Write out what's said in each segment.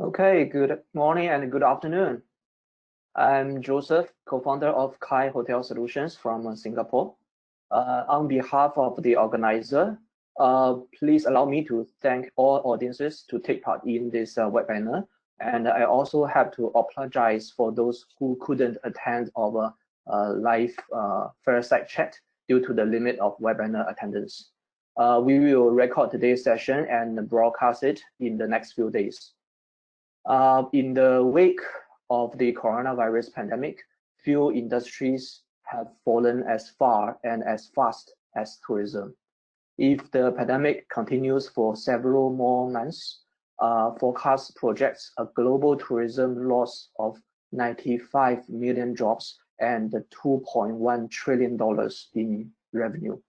Okay, good morning and good afternoon. I'm Joseph, co-founder of Kai Hotel Solutions from Singapore. On behalf of the organizer, please allow me to thank all audiences to take part in this webinar. And I also have to apologize for those who couldn't attend our live fireside chat due to the limit of webinar attendance. We will record today's session and broadcast it in the next few days. In the wake of the coronavirus pandemic, few industries have fallen as far and as fast as tourism. If the pandemic continues for several more months, forecast projects a global tourism loss of 95 million jobs and $2.1 trillion in revenue.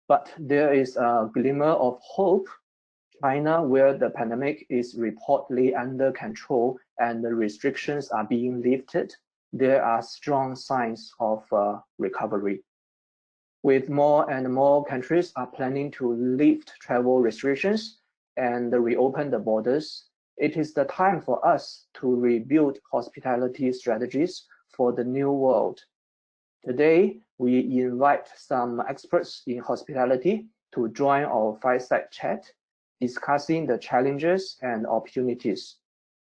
But there is a glimmer of hope. China, where the pandemic is reportedly under control and the restrictions are being lifted, there are strong signs of recovery. With more and more countries are planning to lift travel restrictions and reopen the borders, it is the time for us to rebuild hospitality strategies for the new world. Today, we invite some experts in hospitality to join our fireside chat, discussing the challenges and opportunities.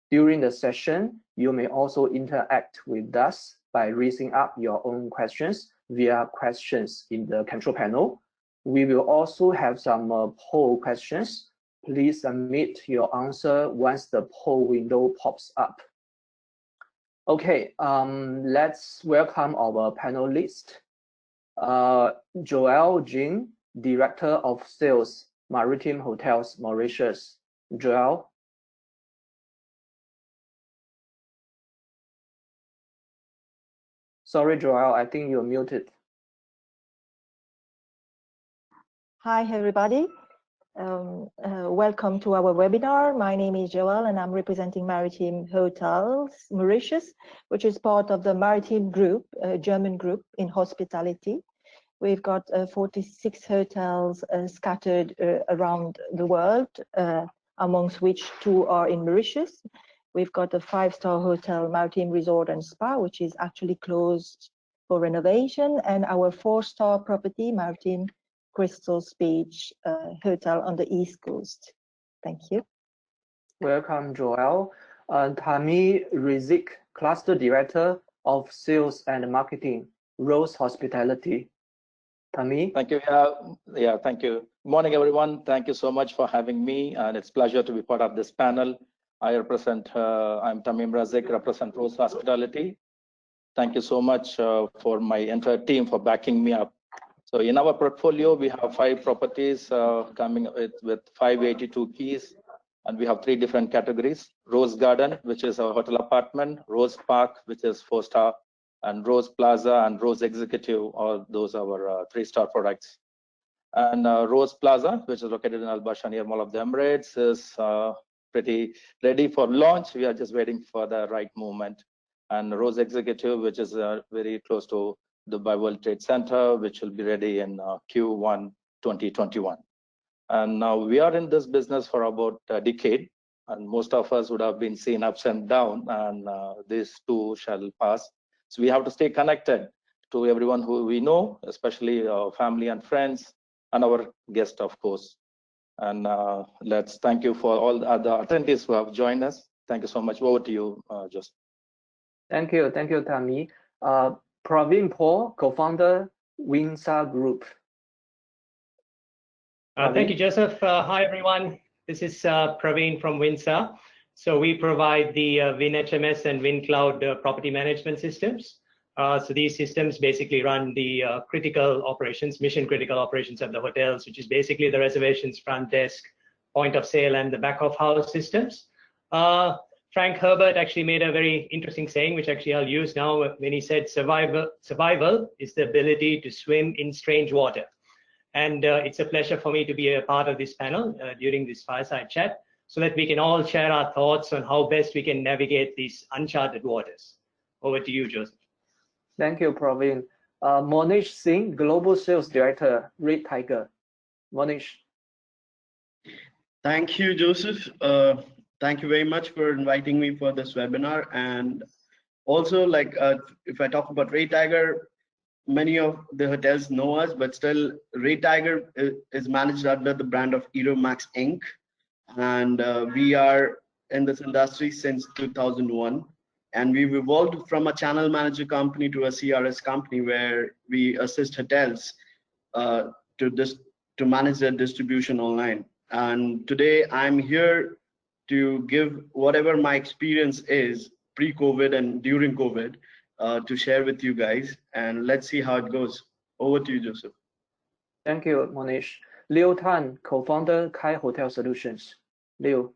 During the session, you may also interact with us by raising up your own questions via questions in the control panel. We will also have some poll questions. Please submit your answer once the poll window pops up. Okay, let's welcome our panelist. Joel Jing, Director of Sales, Maritime Hotels, Mauritius. Joel. Sorry, Joel, I think you're muted. Hi, everybody. Welcome to our webinar. My name is Joelle, and I'm representing Maritime Hotels, Mauritius, which is part of the Maritime Group, a German group in hospitality. We've got 46 hotels scattered around the world, amongst which 2 are in Mauritius. We've got a 5-star hotel, Maritime Resort and Spa, which is actually closed for renovation, and our 4-star property, Maritime Crystal Beach Hotel on the East Coast. Thank you. Welcome, Joel. Tami Rizik, Cluster Director of Sales and Marketing, Rose Hospitality. Tami. Thank you. Yeah, thank you. Good morning, everyone. Thank you so much for having me, and it's a pleasure to be part of this panel. I'm Tamim Razik, represent Rose Hospitality. Thank you so much for my entire team for backing me up. So in our portfolio, we have 5 properties coming with 582 keys, and we have 3 different categories. Rose Garden, which is our hotel apartment, Rose Park, which is 4-star, and Rose Plaza and Rose Executive, all those are our 3-star products. And Rose Plaza, which is located in Al Basha near Mall of the Emirates, is pretty ready for launch. We are just waiting for the right moment. And Rose Executive, which is very close to Dubai World Trade Center, which will be ready in Q1 2021. And now we are in this business for about a decade, and most of us would have been seeing ups and downs, and this too shall pass. So we have to stay connected to everyone who we know, especially our family and friends, and our guests, of course. And let's thank you for all the attendees who have joined us. Thank you so much. Over to you, Joseph. Thank you, Tami. Praveen Paul, co-founder, Windsor Group. Thank you, Joseph. Hi, everyone. This is Praveen from Windsor. So we provide the WinHMS and WinCloud property management systems. So these systems basically run the critical operations, mission-critical operations of the hotels, which is basically the reservations, front desk, point of sale, and the back of house systems. Frank Herbert actually made a very interesting saying, which actually I'll use now, when he said, survival is the ability to swim in strange water. And it's a pleasure for me to be a part of this panel during this fireside chat, so that we can all share our thoughts on how best we can navigate these uncharted waters. Over to you, Joseph. Thank you, Praveen. Monish Singh, Global Sales Director, Red Tiger. Monish. Thank you, Joseph. Thank you very much for inviting me for this webinar. And also, if I talk about Ray Tiger, many of the hotels know us, but still Ray Tiger is managed under the brand of ERevMax Inc. And we are in this industry since 2001. And we've evolved from a channel manager company to a CRS company where we assist hotels to manage their distribution online. And today I'm here to give whatever my experience is pre-COVID and during COVID to share with you guys, and let's see how it goes. Over to you, Joseph. Thank you, Monish. Leo Tan, co-founder, Kai Hotel Solutions. Leo.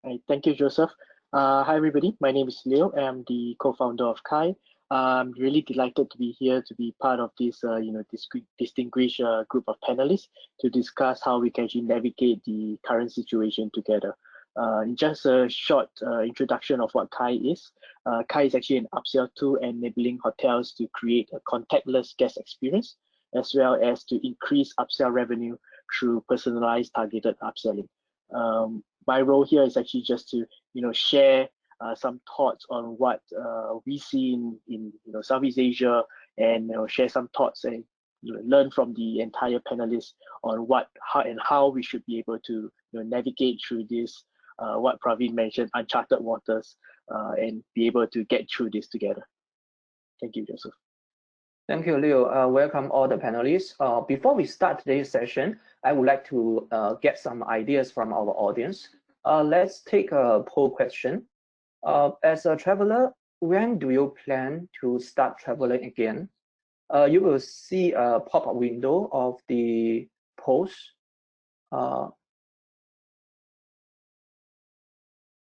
Hi, thank you, Joseph. Hi, everybody. My name is Leo. I'm the co-founder of Kai. I'm really delighted to be here to be part of this, distinguished group of panelists to discuss how we can actually navigate the current situation together. Just a short introduction of what Kai is. Kai is actually an upsell tool enabling hotels to create a contactless guest experience, as well as to increase upsell revenue through personalized targeted upselling. My role here is actually just to share some thoughts on what we see in Southeast Asia, and share some thoughts and learn from the entire panelists on how we should be able to navigate through this, what Praveen mentioned, uncharted waters, and be able to get through this together. Thank you, Joseph. Thank you, Leo. Welcome all the panelists. Before we start today's session, I would like to get some ideas from our audience. Let's take a poll question. As a traveler, when do you plan to start traveling again? You will see a pop-up window of the polls.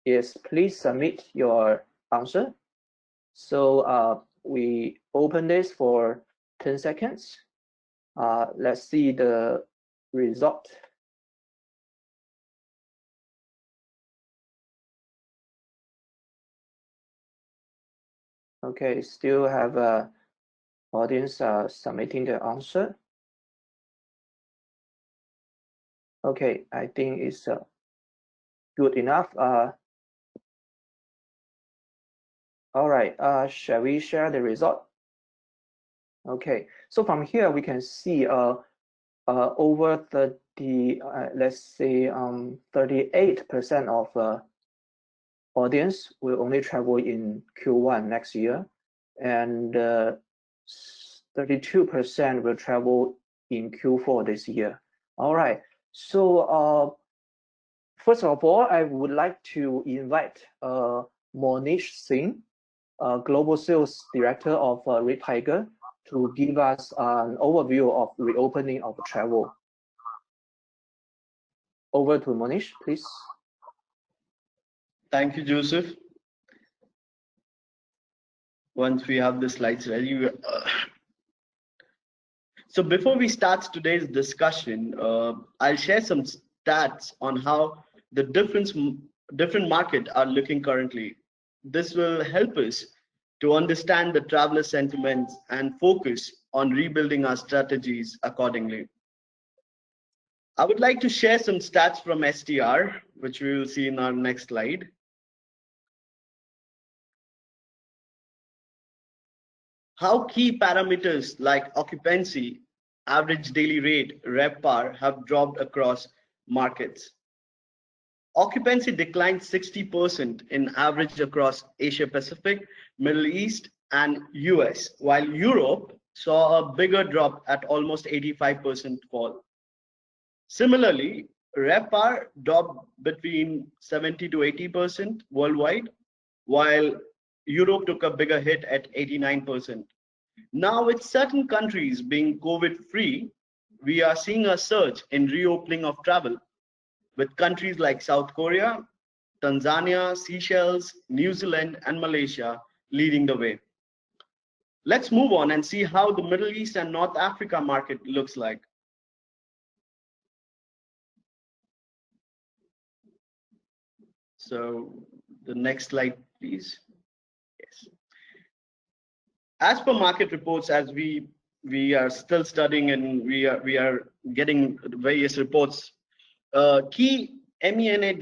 Yes, please submit your answer. So we open this for 10 seconds. Let's see the result. Okay, still have audience submitting the answer. Okay, I think it's good enough. All right, shall we share the result? Okay, so from here we can see over 30, let's say 38% of audience will only travel in Q1 next year, and 32% will travel in Q4 this year. All right, so first of all, I would like to invite Monish Singh, Global Sales Director of Ray Tiger, to give us an overview of reopening of travel. Over to Monish, please. Thank you, Joseph. Once we have the slides ready. So before we start today's discussion, I'll share some stats on how the different markets are looking currently. This will help us to understand the traveler sentiments and focus on rebuilding our strategies accordingly. I would like to share some stats from STR, which we will see in our next slide. How key parameters like occupancy, average daily rate, RevPAR have dropped across markets. Occupancy declined 60% in average across Asia Pacific, Middle East, and US, while Europe saw a bigger drop at almost 85% fall. Similarly, RevPAR dropped between 70 to 80% worldwide, while Europe took a bigger hit at 89%. Now, with certain countries being COVID-free, we are seeing a surge in reopening of travel, with countries like South Korea, Tanzania, Seychelles, New Zealand, and Malaysia leading the way. Let's move on and see how the Middle East and North Africa market looks like. So the next slide, please. Yes. As per market reports, as we are still studying and we are getting various reports, key MENA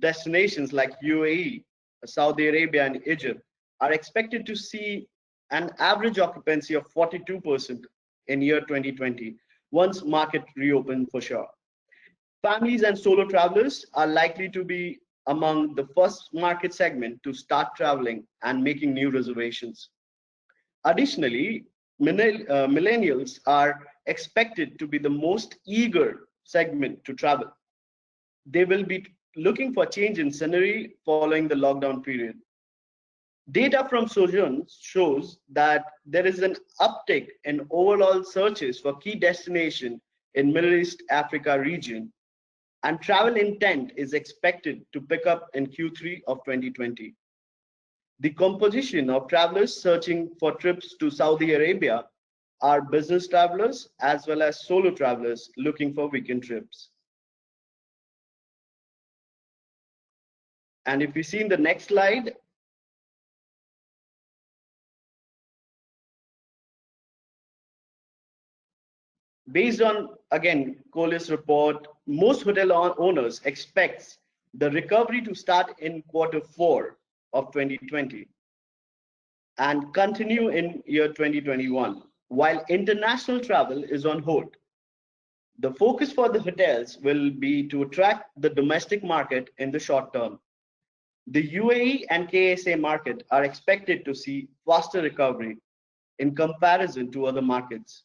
destinations like UAE, Saudi Arabia, and Egypt are expected to see an average occupancy of 42% in year 2020, once market reopen for sure. Families and solo travelers are likely to be among the first market segment to start traveling and making new reservations. Additionally, millennials are expected to be the most eager segment to travel. They will be looking for change in scenery following the lockdown period. Data from Sojourns shows that there is an uptick in overall searches for key destinations in Middle East Africa region, and travel intent is expected to pick up in Q3 of 2020. The composition of travelers searching for trips to Saudi Arabia are business travelers as well as solo travelers looking for weekend trips. And if we see in the next slide, based on, again, Colis report, most hotel owners expect the recovery to start in Q4 of 2020 and continue in year 2021, while international travel is on hold. The focus for the hotels will be to attract the domestic market in the short term. The UAE and KSA market are expected to see faster recovery in comparison to other markets.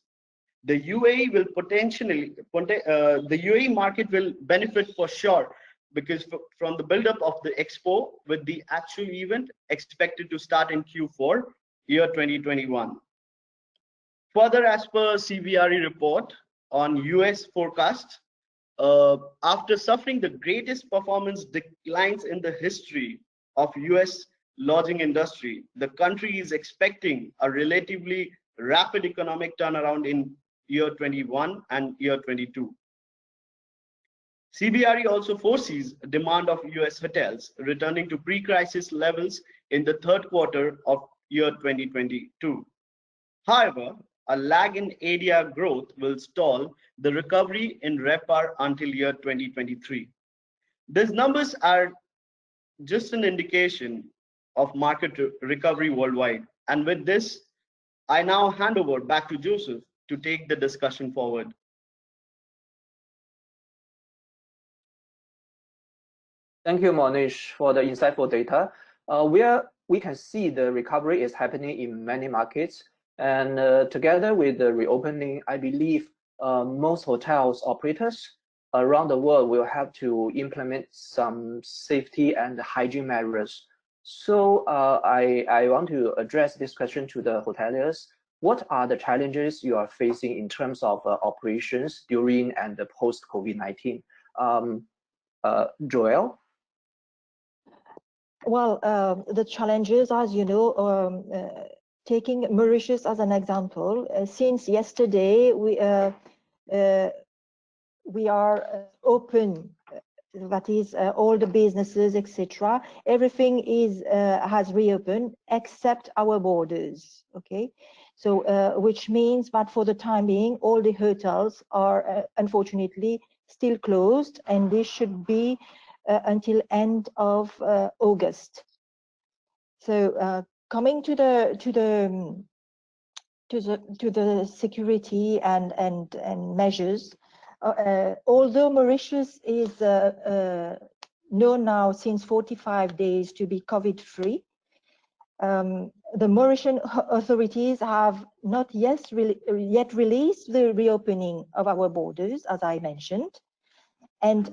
The UAE market will benefit for sure, because from the buildup of the expo, with the actual event expected to start in Q4 year 2021. Further, as per CBRE report on US forecast, after suffering the greatest performance declines in the history of US lodging industry, the country is expecting a relatively rapid economic turnaround in year 21 and year 22. CBRE also foresees demand of US hotels returning to pre-crisis levels in the third quarter of year 2022. However, a lag in ADR growth will stall the recovery in RevPAR until year 2023. These numbers are just an indication of market recovery worldwide. And with this, I now hand over back to Joseph to take the discussion forward. Thank you, Monish, for the insightful data. Where we can see the recovery is happening in many markets, and together with the reopening, I believe most hotels operators around the world will have to implement some safety and hygiene measures. So I want to address this question to the hoteliers. What are the challenges you are facing in terms of operations during and post COVID-19? Joelle? Well, the challenges, as you know, taking Mauritius as an example, since yesterday we are open. That is, all the businesses, etc. Everything is has reopened except our borders. Okay, so which means that for the time being, all the hotels are unfortunately still closed, and this should be until end of August. So coming to the security and measures, although Mauritius is known now since 45 days to be COVID-free, the Mauritian authorities have not yet released the reopening of our borders, as I mentioned, and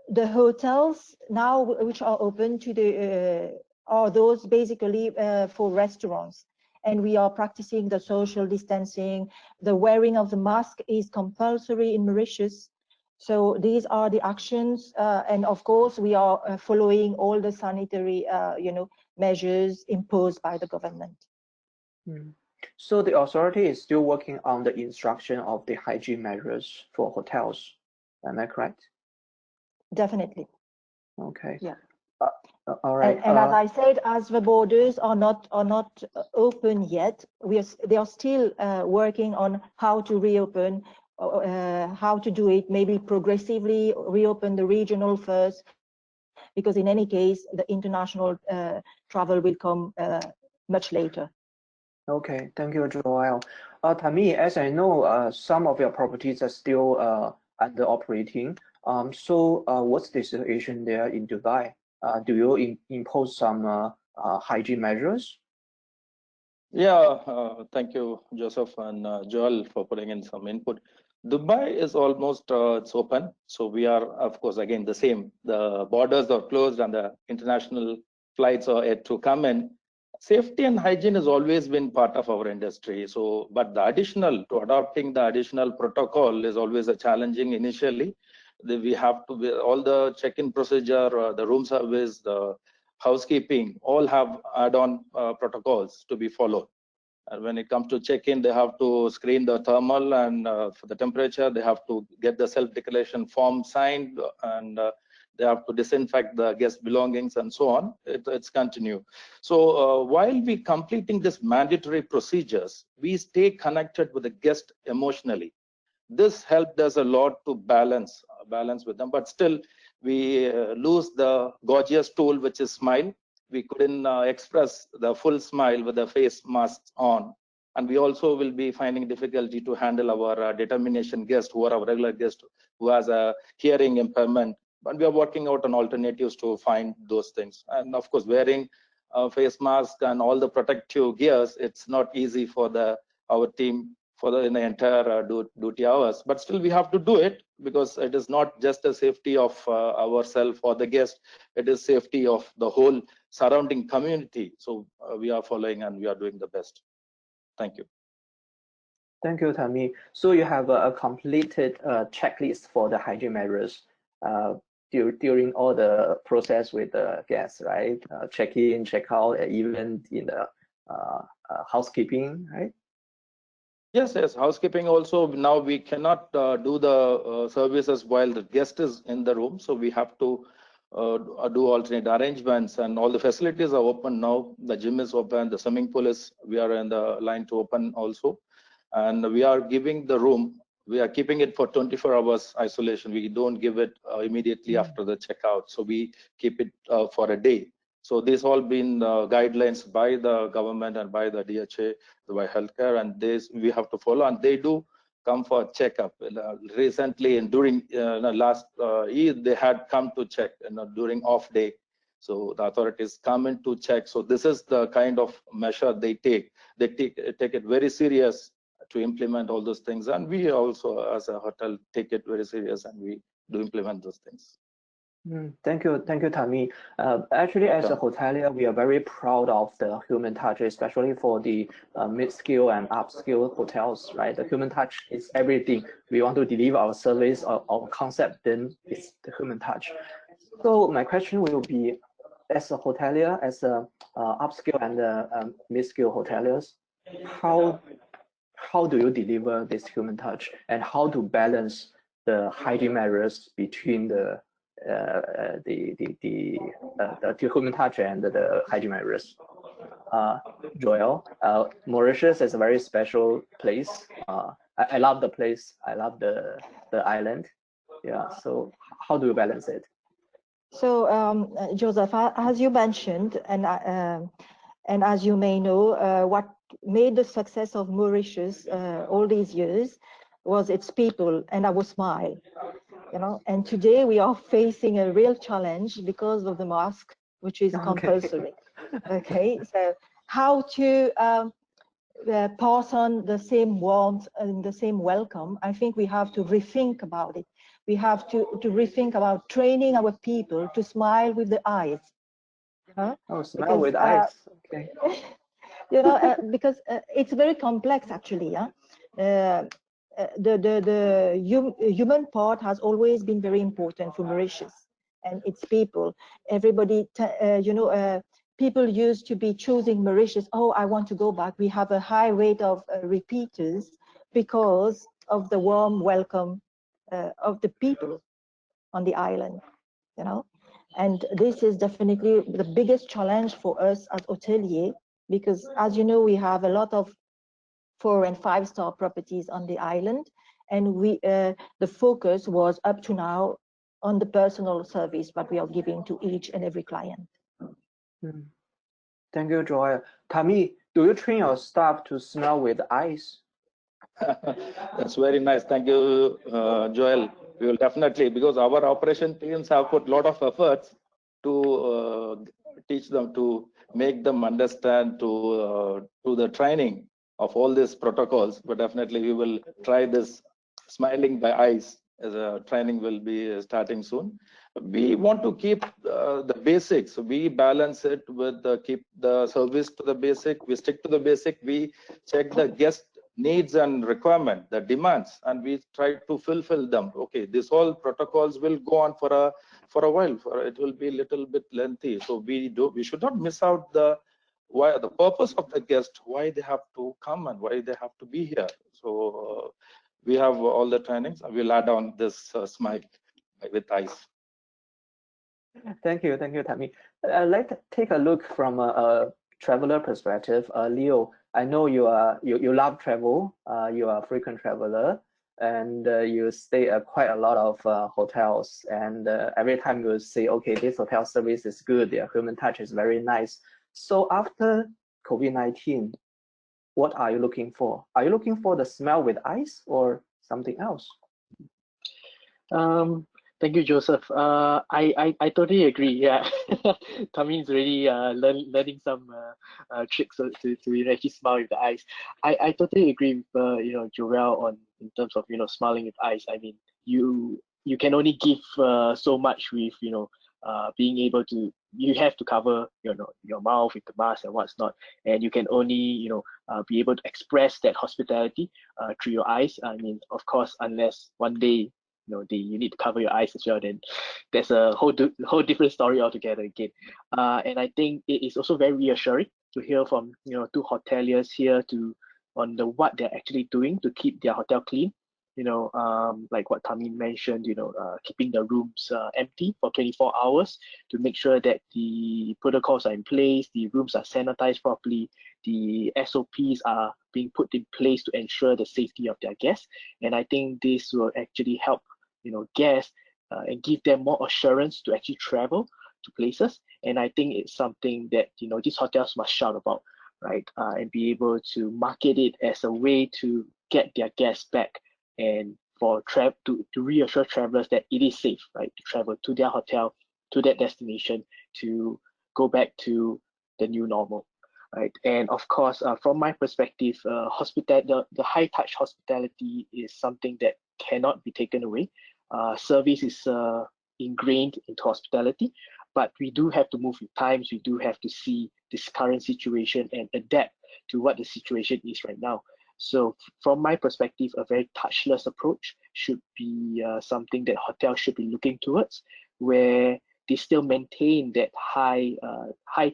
the hotels now which are open to the are those basically for restaurants, and we are practicing the social distancing. The wearing of the mask is compulsory in Mauritius. So these are the actions, and of course we are following all the sanitary measures imposed by the government. So the authority is still working on the instruction of the hygiene measures for hotels. Am I correct? Definitely. Okay. Yeah. All right. And as I said, as the borders are not open yet, they are still working on how to reopen how to do it, maybe progressively reopen the regional first, because in any case, the international travel will come much later. Okay, thank you, Joel. Tammy, as I know, some of your properties are still under operating. So what's the situation there in Dubai? Do you impose some hygiene measures? Yeah, thank you, Joseph and Joel, for putting in some input. Dubai is almost it's open, so we are, of course, again the same. The borders are closed and the international flights are yet to come in. Safety and hygiene has always been part of our industry. So, but the additional to adopting the additional protocol is always a challenging initially. We have to be all the check-in procedure, the room service, the housekeeping, all have add-on protocols to be followed. And when it comes to check-in, they have to screen the thermal and for the temperature, they have to get the self-declaration form signed, and they have to disinfect the guest belongings and so on. It's continue. So while we completing this mandatory procedures, we stay connected with the guest emotionally. This helped us a lot to balance with them, but still we lose the gorgeous tool, which is smile. We couldn't express the full smile with the face masks on, and we also will be finding difficulty to handle our determination guests, who are our regular guests, who has a hearing impairment. But we are working out on alternatives to find those things. And of course, wearing a face mask and all the protective gears, it's not easy for our team in the entire duty hours, but still we have to do it, because it is not just the safety of ourselves or the guest, it is safety of the whole surrounding community. So we are following and we are doing the best. Thank you. Thank you, Tammy. So you have a completed checklist for the hygiene measures during all the process with the guests, right? Check in, check out, even in the housekeeping, right? Yes, housekeeping also. Now we cannot do the services while the guest is in the room, so we have to do alternate arrangements, and all the facilities are open now. The gym is open, the swimming pool is, we are in the line to open also, and we are giving the room, we are keeping it for 24 hours isolation. We don't give it immediately after the checkout, so we keep it for a day. So these all been guidelines by the government and by the DHA, by healthcare, and this we have to follow. And they do come for checkup. Recently, and during last Eid, they had come to check during off day. So the authorities come in to check. So this is the kind of measure they take. They take it very serious to implement all those things. And we also, as a hotel, take it very serious, and we do implement those things. Thank you, Tammy. Actually, as a hotelier, we are very proud of the human touch, especially for the mid-scale and upscale hotels, right? The human touch is everything. We want to deliver our service, our concept, then it's the human touch. So my question will be, as a hotelier, as a upscale and mid-scale hoteliers, how do you deliver this human touch, and how to balance the hygiene measures between the human touch and the hygiene measures? Joel, Mauritius is a very special place. I love the place. I love the island. Yeah. So how do you balance it? So Joseph, as you mentioned, and as you may know, what made the success of Mauritius all these years was its people and our smile. And today we are facing a real challenge because of the mask, which is compulsory. Okay, so how to pass on the same warmth and the same welcome? I think we have to rethink about it. We have to rethink about training our people to smile with the eyes. Oh, smile with eyes. Okay. Because it's very complex, actually. The human part has always been very important for Mauritius and its people. Everybody, people used to be choosing Mauritius. Oh, I want to go back. We have a high rate of repeaters because of the warm welcome of the people on the island, And this is definitely the biggest challenge for us as hotelier, because as you know, we have a lot of 4- and 5-star properties on the island, and the focus was up to now on the personal service that we are giving to each and every client. Thank you, Joel. Tammy, do you train your staff to smell with eyes? That's very nice. Thank you, Joel. We will definitely, because our operation teams have put a lot of efforts to teach them, to make them understand, to the training of all these protocols. But definitely we will try this smiling by eyes as a training will be starting soon. We want to keep the basics. We balance it with keep the service to the basic. We stick to the basic. We check the guest needs and requirement, the demands, and we try to fulfill them. Okay, this all protocols will go on for a while. It will be a little bit lengthy. So we should not miss out the purpose of the guest, why they have to come and why they have to be here. So we have all the trainings. I will add on this smile with eyes. Thank you, Tammy. Let's take a look from a traveler perspective. Leo, I know you love travel. You are a frequent traveler, and you stay at quite a lot of hotels. And every time you say, okay, this hotel service is good, their human touch is very nice. So after COVID-19, what are you looking for? Are you looking for the smell with eyes or something else? Thank you, Joseph. I totally agree. Yeah, Tamin's really learning some tricks to actually smile with the eyes. I totally agree with Joel in terms of smiling with eyes. I mean, you can only give so much with being able to. You have to cover your mouth with the mask and what's not, and you can only be able to express that hospitality through your eyes. I mean, of course, unless one day you need to cover your eyes as well, then there's a whole different story altogether again. And I think it is also very reassuring to hear from two hoteliers here on what they're actually doing to keep their hotel clean. Like what Tamin mentioned, keeping the rooms empty for 24 hours to make sure that the protocols are in place, the rooms are sanitized properly, the SOPs are being put in place to ensure the safety of their guests. And I think this will actually help guests and give them more assurance to actually travel to places. And I think it's something that these hotels must shout about, right? And be able to market it as a way to get their guests back and to reassure travelers that it is safe, right, to travel to their hotel, to that destination, to go back to the new normal, right? And of course, from my perspective, the high touch hospitality is something that cannot be taken away. Service is ingrained into hospitality, but we do have to move with times. We do have to see this current situation and adapt to what the situation is right now. So from my perspective, a very touchless approach should be something that hotels should be looking towards, where they still maintain that high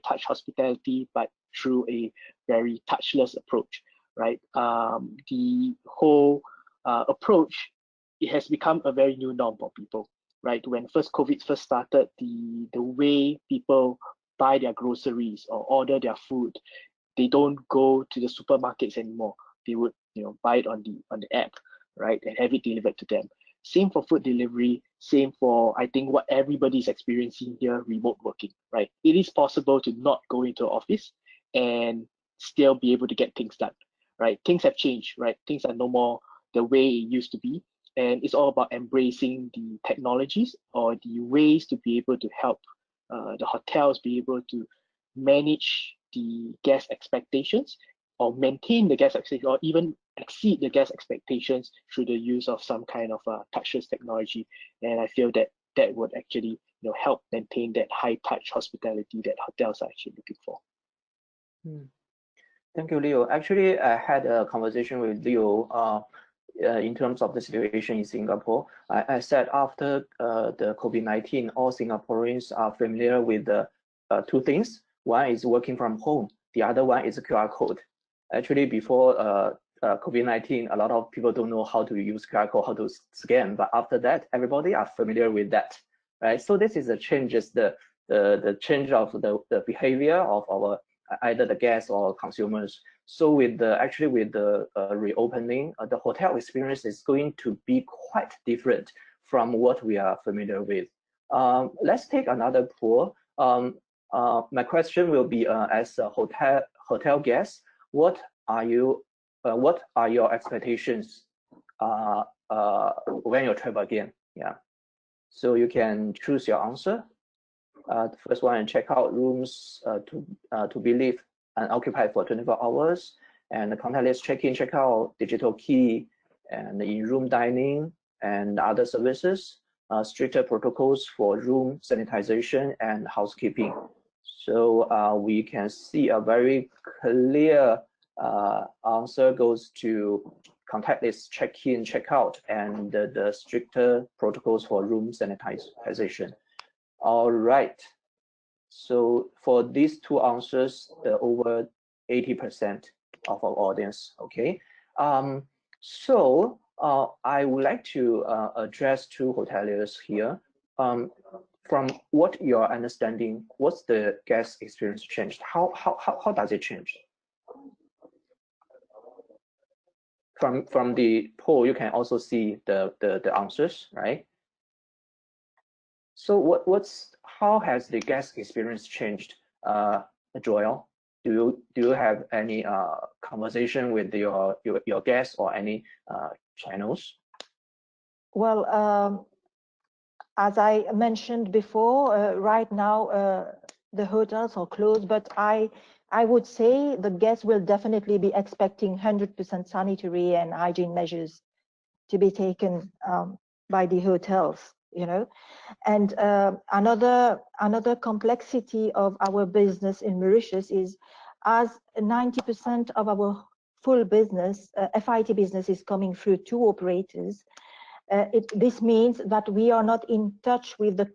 touch hospitality, but through a very touchless approach, right? The whole approach, it has become a very new norm for people, right? When COVID first started, the way people buy their groceries or order their food, they don't go to the supermarkets anymore. They would buy it on the app, right, and have it delivered to them. Same for food delivery, same for I think what everybody is experiencing here, remote working, right? It is possible to not go into an office and still be able to get things done, right? Things have changed, right? Things are no more the way it used to be, and it's all about embracing the technologies or the ways to be able to help the hotels be able to manage the guest expectations or maintain the guest expectations or even exceed the guest expectations through the use of some kind of touchless technology. And I feel that would actually help maintain that high touch hospitality that hotels are actually looking for. Thank you, Leo. Actually, I had a conversation with Leo in terms of the situation in Singapore. I said after the COVID-19, all Singaporeans are familiar with the two things. One is working from home. The other one is a QR code. Actually, before COVID-19, a lot of people don't know how to use QR code, how to scan. But after that, everybody are familiar with that, right? So this is the changes, the change of the behavior of our either the guests or consumers. So with the reopening, the hotel experience is going to be quite different from what we are familiar with. Let's take another poll. My question will be, as a hotel guest, what are your expectations when you travel again? Yeah, so you can choose your answer. The first one, check out rooms to be lived and occupied for 24 hours, and the contactless check-in, check-out, digital key, and in-room dining and other services, stricter protocols for room sanitization and housekeeping. So we can see a very clear answer goes to contactless check-in, check-out, and the stricter protocols for room sanitization. All right. So for these two answers, over 80% of our audience. Okay. So I would like to address two hoteliers here. From what you're understanding, what's the guest experience changed? How does it change? From the poll, you can also see the answers, right? So how has the guest experience changed, Joel? Do you have any conversation with your guests or any channels? Well, as I mentioned before, right now the hotels are closed, but I would say the guests will definitely be expecting 100% sanitary and hygiene measures to be taken by the hotels, you know. And another complexity of our business in Mauritius is, as 90% of our full business, FIT business, is coming through two operators. This means that we are not in touch with the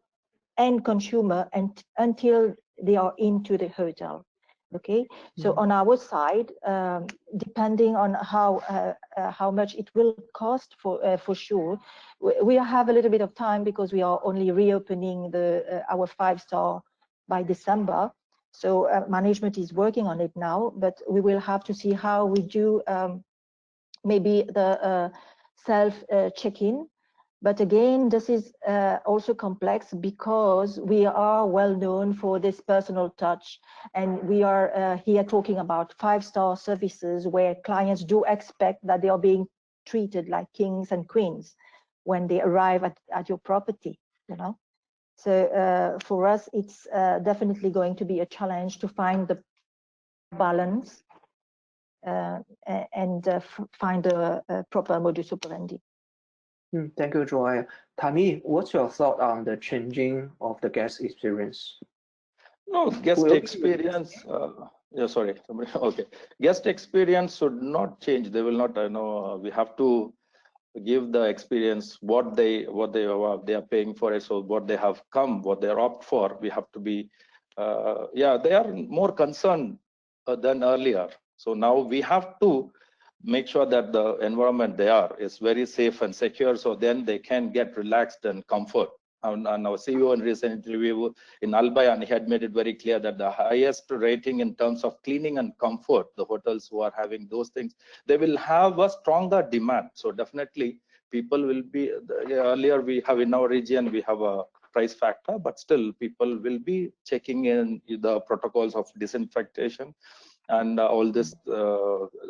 end consumer until they are into the hotel. Okay, so on our side, depending on how much it will cost for sure, we have a little bit of time because we are only reopening our 5-star by December. So management is working on it now, but we will have to see how we do maybe the self check-in. But again, this is also complex because we are well known for this personal touch, and we are here talking about 5-star services where clients do expect that they are being treated like kings and queens when they arrive at your property, you know. So for us, it's definitely going to be a challenge to find the balance and find a proper modus operandi. Thank you, Joy. Tammy, what's your thought on the changing of the guest experience? No, guest experience. Yeah, sorry. Okay, guest experience should not change. They will not. We have to give the experience what they are paying for it. So what they have come, what they opt for, we have to be. Yeah, they are more concerned than earlier. So now we have to make sure that the environment they are is very safe and secure, so then they can get relaxed and comfort. And our CEO in recent interview in Albayan, he had made it very clear that the highest rating in terms of cleaning and comfort, the hotels who are having those things, they will have a stronger demand. So definitely people will be, earlier we have in our region, we have a price factor, but still people will be checking in the protocols of disinfection and all this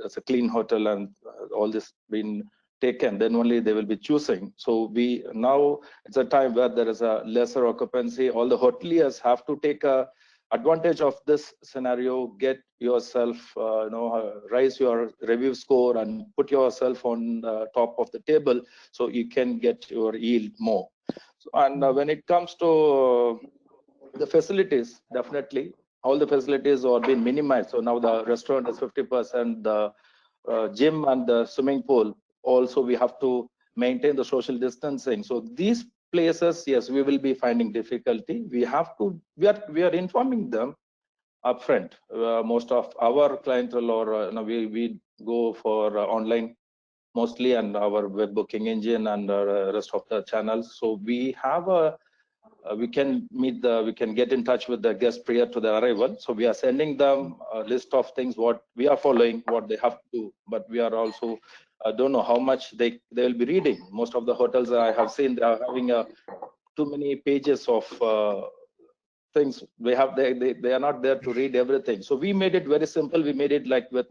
as a clean hotel and all this been taken, then only they will be choosing. So we now, it's a time where there is a lesser occupancy. All the hoteliers have to take a advantage of this scenario, get yourself, raise your review score and put yourself on the top of the table so you can get your yield more. So, and when it comes to the facilities, definitely all the facilities are being minimized. So now the restaurant is 50%, the gym and the swimming pool, also we have to maintain the social distancing. So these places, yes, we will be finding difficulty. We are informing them upfront. Most of our clientele, or we go for online mostly, and our web booking engine and the rest of the channels. So we have a we can get in touch with the guest prior to their arrival. So we are sending them a list of things what we are following, what they have to do, but we are also don't know how much they will be reading. Most of the hotels I have seen, they are having too many pages of things. They are not there to read everything. So we made it very simple. We made it like with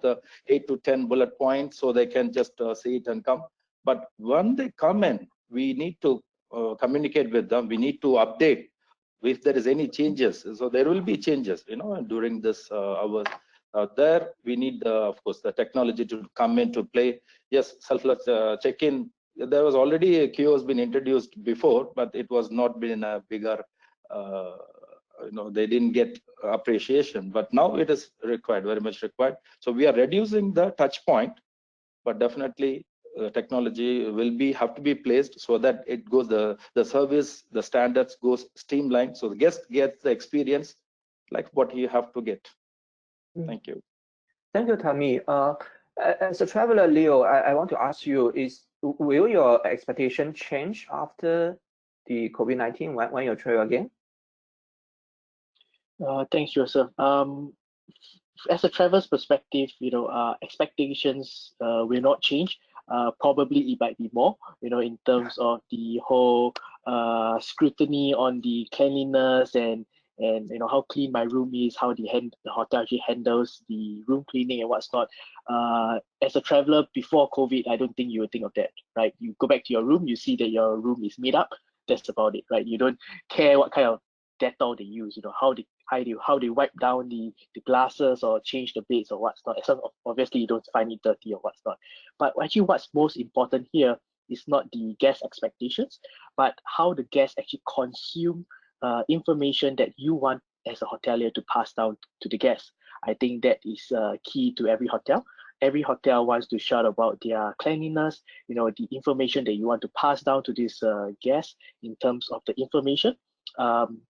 8 to 10 bullet points, so they can just see it and come. But when they come in, we need to communicate with them. We need to update if there is any changes. So there will be changes, during this hours. There we need, of course, the technology to come into play. Yes, self-less check-in. There was already a kiosk been introduced before, but it was not been a bigger. They didn't get appreciation. But now it is required, very much required. So we are reducing the touch point, but definitely technology will have to be placed so that it goes the service, the standards goes streamlined, so the guest gets the experience like what you have to get. Thank you. Thank you, Tammy. As a traveler, Leo, I want to ask you: will your expectation change after the COVID-19 when you travel again? Thanks, Joseph. As a traveler's perspective, expectations will not change. Probably it might be more, in terms of the whole scrutiny on the cleanliness and how clean my room is, how the hotel actually handles the room cleaning and what's not. As a traveler before COVID, I don't think you would think of that, right? You go back to your room, you see that your room is made up. That's about it, right? You don't care what kind of Dettol they use, how they wipe down the glasses or change the beds or what's not. Obviously, you don't find it dirty or what's not. But actually, what's most important here is not the guest expectations, but how the guests actually consume information that you want as a hotelier to pass down to the guests. I think that is key to every hotel. Every hotel wants to shout about their cleanliness, the information that you want to pass down to these guests in terms of the information.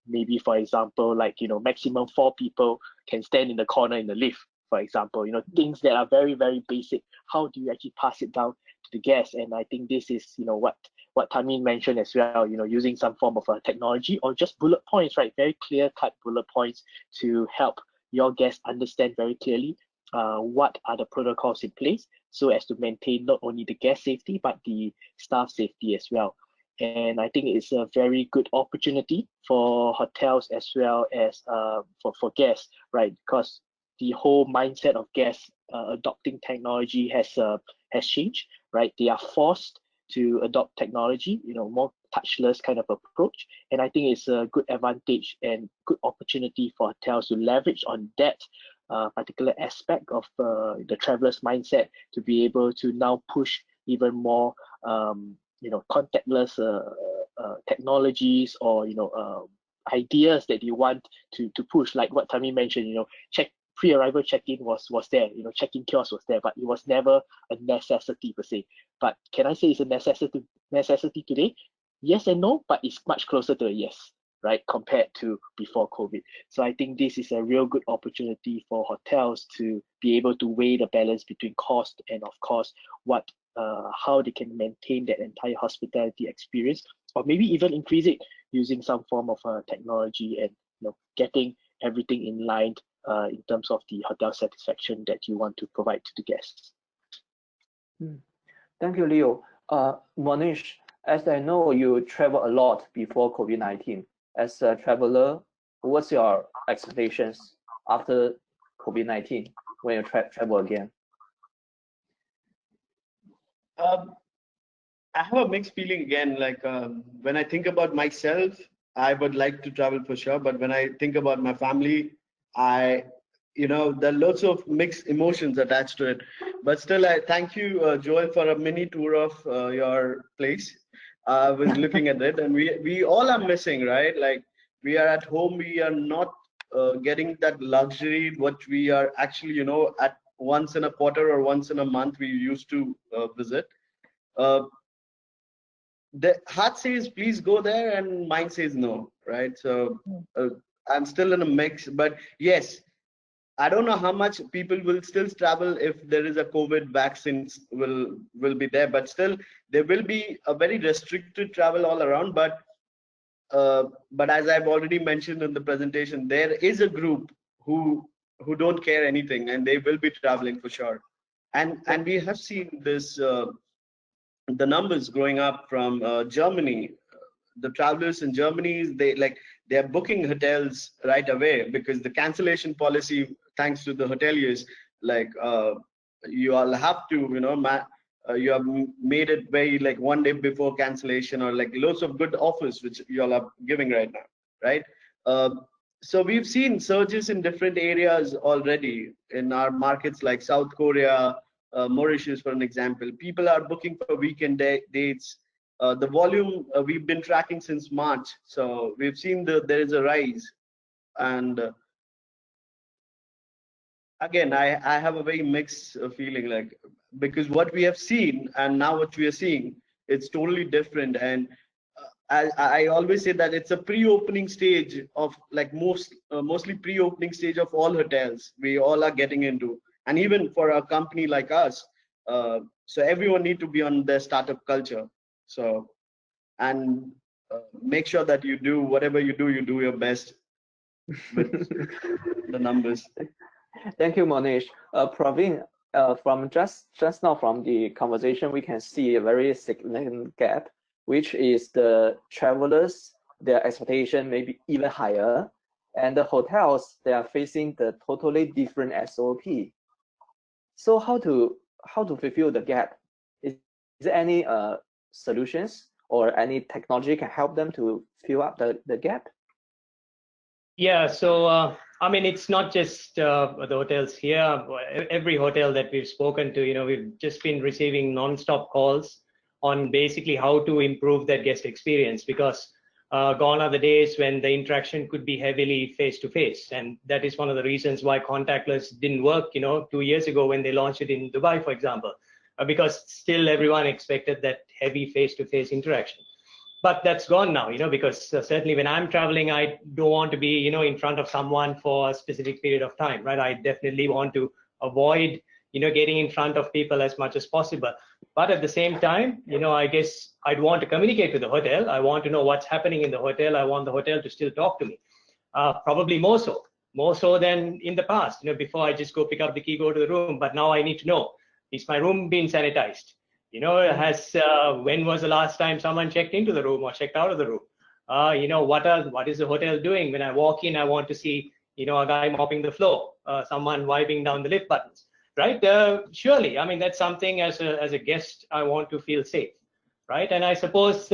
Maybe, for example, like, maximum 4 people can stand in the corner in the lift, for example, things that are very, very basic. How do you actually pass it down to the guests? And I think this is, what Tammy mentioned as well, using some form of a technology or just bullet points, right? Very clear-cut bullet points to help your guests understand very clearly what are the protocols in place so as to maintain not only the guest safety, but the staff safety as well. And I think it's a very good opportunity for hotels as well as for guests, right? Because the whole mindset of guests adopting technology has changed, right? They are forced to adopt technology, more touchless kind of approach. And I think it's a good advantage and good opportunity for hotels to leverage on that particular aspect of the traveler's mindset to be able to now push even more contactless technologies or ideas that you want to push, like what Tammy mentioned. Pre-arrival check-in was there, check-in kiosk was there, but it was never a necessity per se. But can I say it's a necessity today? Yes and no, but it's much closer to a yes, right, compared to before COVID. So I think this is a real good opportunity for hotels to be able to weigh the balance between cost and, of course, how they can maintain that entire hospitality experience, or maybe even increase it using some form of technology and getting everything in line in terms of the hotel satisfaction that you want to provide to the guests. Thank you, Leo. Monish, as I know you travel a lot before COVID-19. As a traveler, what's your expectations after COVID-19 when you travel again? I have a mixed feeling again. Like when I think about myself, I would like to travel for sure. But when I think about my family, there are lots of mixed emotions attached to it. But still, I thank you, Joel, for a mini tour of your place. I was looking at it, and we all are missing, right? Like we are at home, we are not getting that luxury what we are actually, at once in a quarter or once in a month we used to visit. The heart says please go there, and mind says no, right? So I'm still in a mix, but yes, I don't know how much people will still travel if there is a COVID vaccine will be there, but still there will be a very restricted travel all around. But but as I've already mentioned in the presentation, there is a group who don't care anything, and they will be traveling for sure. And we have seen this, the numbers growing up from Germany. The travelers in Germany, they are booking hotels right away, because the cancellation policy, thanks to the hoteliers, like you all have to, you have made it very like 1 day before cancellation, or like lots of good offers which you all are giving right now, right? So we've seen surges in different areas already in our markets, like South Korea, Mauritius, for an example. People are booking for weekend dates. The volume we've been tracking since March, so we've seen there is a rise. And again, I have a very mixed feeling, like, because what we have seen and now what we are seeing, it's totally different. And I always say that it's a pre-opening stage of, like, mostly pre-opening stage of all hotels we all are getting into, and even for a company like us. So everyone need to be on their startup culture. So, and make sure that you do whatever you do your best with the numbers. Thank you, Monish. Praveen, from just now from the conversation, we can see a very significant gap, which is the travelers, their expectation may be even higher, and the hotels, they are facing the totally different SOP. So how to fulfill the gap? Is there any solutions or any technology can help them to fill up the gap? Yeah, so I mean, it's not just the hotels here. Every hotel that we've spoken to, we've just been receiving non-stop calls on basically how to improve that guest experience, because gone are the days when the interaction could be heavily face-to-face. And that is one of the reasons why contactless didn't work, 2 years ago when they launched it in Dubai, for example, because still everyone expected that heavy face-to-face interaction. But that's gone now, because certainly when I'm traveling, I don't want to be, in front of someone for a specific period of time, right? I definitely want to avoid, getting in front of people as much as possible. But at the same time, I guess I'd want to communicate with the hotel. I want to know what's happening in the hotel. I want the hotel to still talk to me, probably more so than in the past, before I just go pick up the key, go to the room. But now I need to know, is my room being sanitized? When was the last time someone checked into the room or checked out of the room? What is the hotel doing? When I walk in, I want to see, a guy mopping the floor, someone wiping down the lift buttons, right? Surely, I mean, that's something as a guest, I want to feel safe, right? And I suppose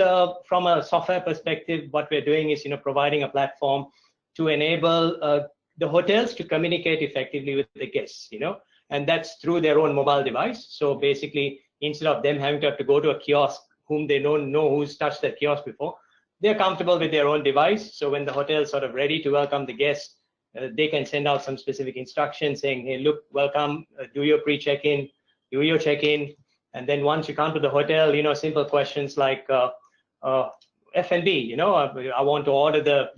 from a software perspective, what we're doing is, providing a platform to enable the hotels to communicate effectively with the guests, and that's through their own mobile device. So basically, instead of them having to go to a kiosk whom they don't know who's touched that kiosk before, they're comfortable with their own device. So when the hotel is sort of ready to welcome the guest, they can send out some specific instructions saying, hey, look, welcome, do your pre-check-in, do your check-in. And then once you come to the hotel, simple questions like F&B, I want to order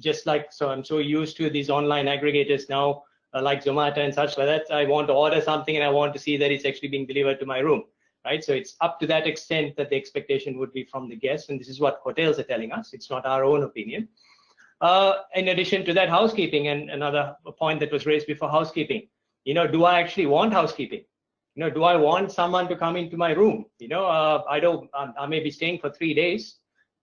so I'm so used to these online aggregators now, like Zomato and such like that. I want to order something and I want to see that it's actually being delivered to my room. Right, so it's up to that extent that the expectation would be from the guests, and this is what hotels are telling us. It's not our own opinion. In addition to that, housekeeping, and another point that was raised before, housekeeping. Do I actually want housekeeping? Do I want someone to come into my room? I may be staying for 3 days.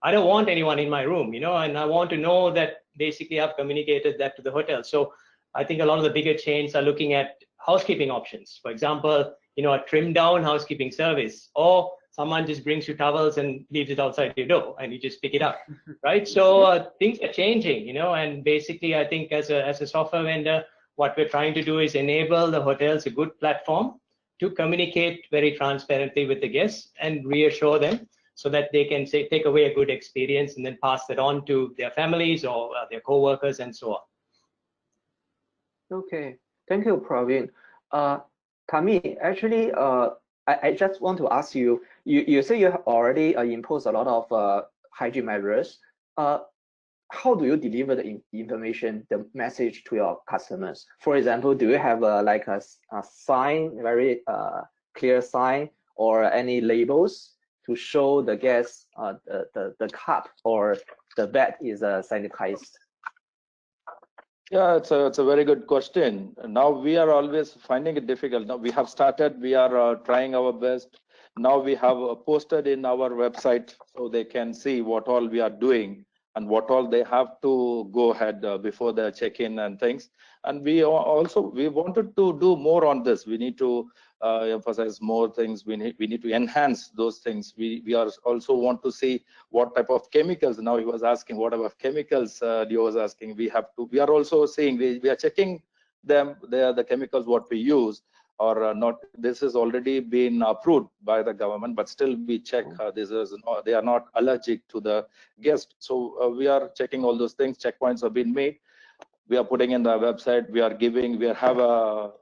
I don't want anyone in my room, and I want to know that basically I've communicated that to the hotel. So I think a lot of the bigger chains are looking at housekeeping options. For example, a trimmed down housekeeping service, or someone just brings you towels and leaves it outside your door and you just pick it up, right? So things are changing, and basically I think as a software vendor, what we're trying to do is enable the hotels a good platform to communicate very transparently with the guests and reassure them so that they can take away a good experience and then pass that on to their families or their co-workers and so on. Okay, thank you, Praveen. Kami, actually, I just want to ask you, you say you have already imposed a lot of hygiene measures. How do you deliver the information, the message to your customers? For example, do you have like a sign, very clear sign, or any labels to show the guests the cup or the bed is sanitized? Yeah, it's a very good question. Now we are always finding it difficult. Now we have started, we are trying our best. Now we have posted in our website so they can see what all we are doing and what all they have to go ahead before the check-in and things. And we wanted to do more on this. We need to emphasize more things. We need to enhance those things. We are also want to see what type of chemicals. Now he was asking what type of chemicals Leo was asking. We are also saying we are checking them. They are the chemicals what we use or not. This has already been approved by the government, but still we check they are not allergic to the guest. So we are checking all those things. Checkpoints have been made. We are putting in the website. We have a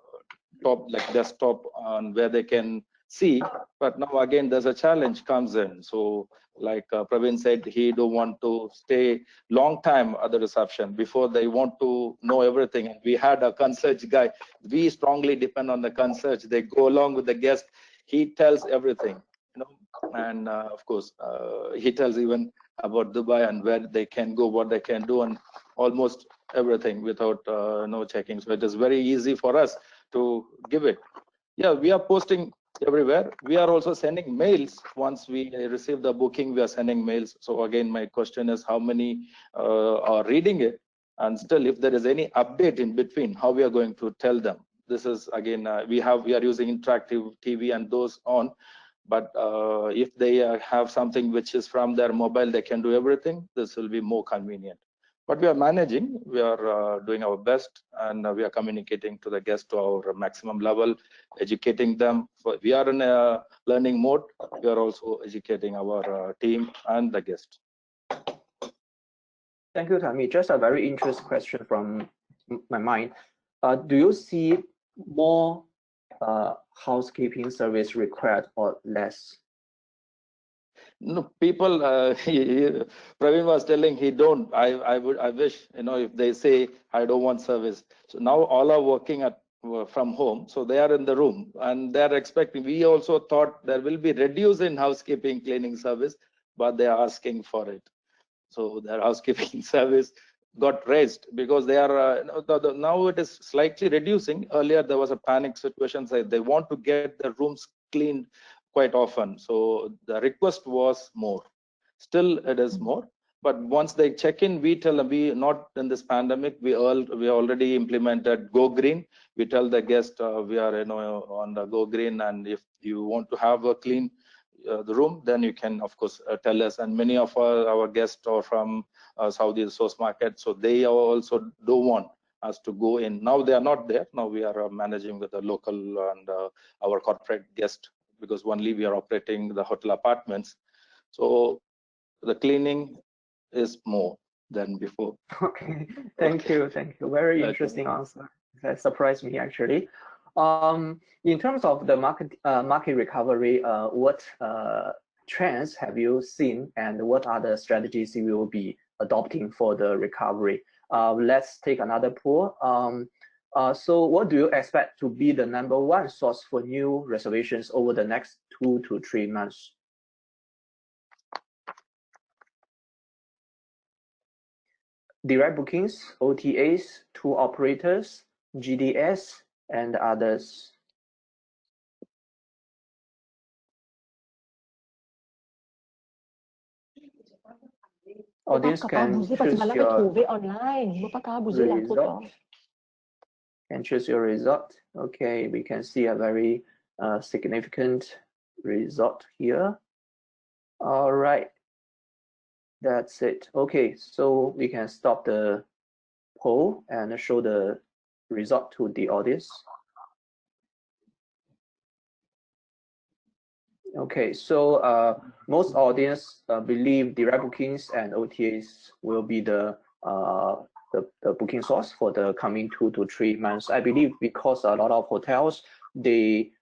top like desktop on where they can see, but now again there's a challenge comes in. So like Praveen said, he don't want to stay long time at the reception before they want to know everything. And we had a concierge guy. We strongly depend on the concierge. They go along with the guest. He tells everything, and of course he tells even about Dubai and where they can go, what they can do, and almost everything without no checking. So it is very easy for us to give it. Yeah, we are posting everywhere. We are also sending mails. Once we receive the booking, we are sending mails. So again, my question is how many are reading it? And still, if there is any update in between, how we are going to tell them? This is again, we are using interactive TV and those on. But if they have something which is from their mobile, they can do everything. This will be more convenient. But we are managing, we are doing our best, and we are communicating to the guests to our maximum level, educating them. We are in a learning mode. We are also educating our team and the guests. Thank you, Tammy. Just a very interesting question from my mind. Do you see more housekeeping service required or less? No, people. Praveen was telling he don't. I wish if they say I don't want service. So now all are working from home, so they are in the room and they are expecting. We also thought there will be reduce in housekeeping cleaning service, but they are asking for it. So their housekeeping service got raised because they are now it is slightly reducing. Earlier there was a panic situation. So they want to get the rooms cleaned quite often, so the request was more. Still it is more, but once they check in, we tell them, we not in this pandemic, we already implemented Go Green. We tell the guest we are on the Go Green, and if you want to have a clean the room, then you can of course tell us. And many of our guests are from Saudi resource market, so they also don't want us to go in. Now they are not there. Now we are managing with the local and our corporate guest, because only we are operating the hotel apartments. So the cleaning is more than before. Okay, thank you. Very interesting answer. That surprised me actually. In terms of the market recovery, what trends have you seen, and what are the strategies you will be adopting for the recovery? Let's take another poll. So what do you expect to be the #1 source for new reservations over the next 2 to 3 months? Direct bookings, OTAs, tour operators, GDS, and others. Audience can choose your result. Can choose your result. Okay, we can see a very significant result here. All right, that's it. Okay, so we can stop the poll and show the result to the audience. Okay, so most audience believe direct bookings and OTAs will be the booking source for the coming 2 to 3 months. I believe because a lot of hotels, they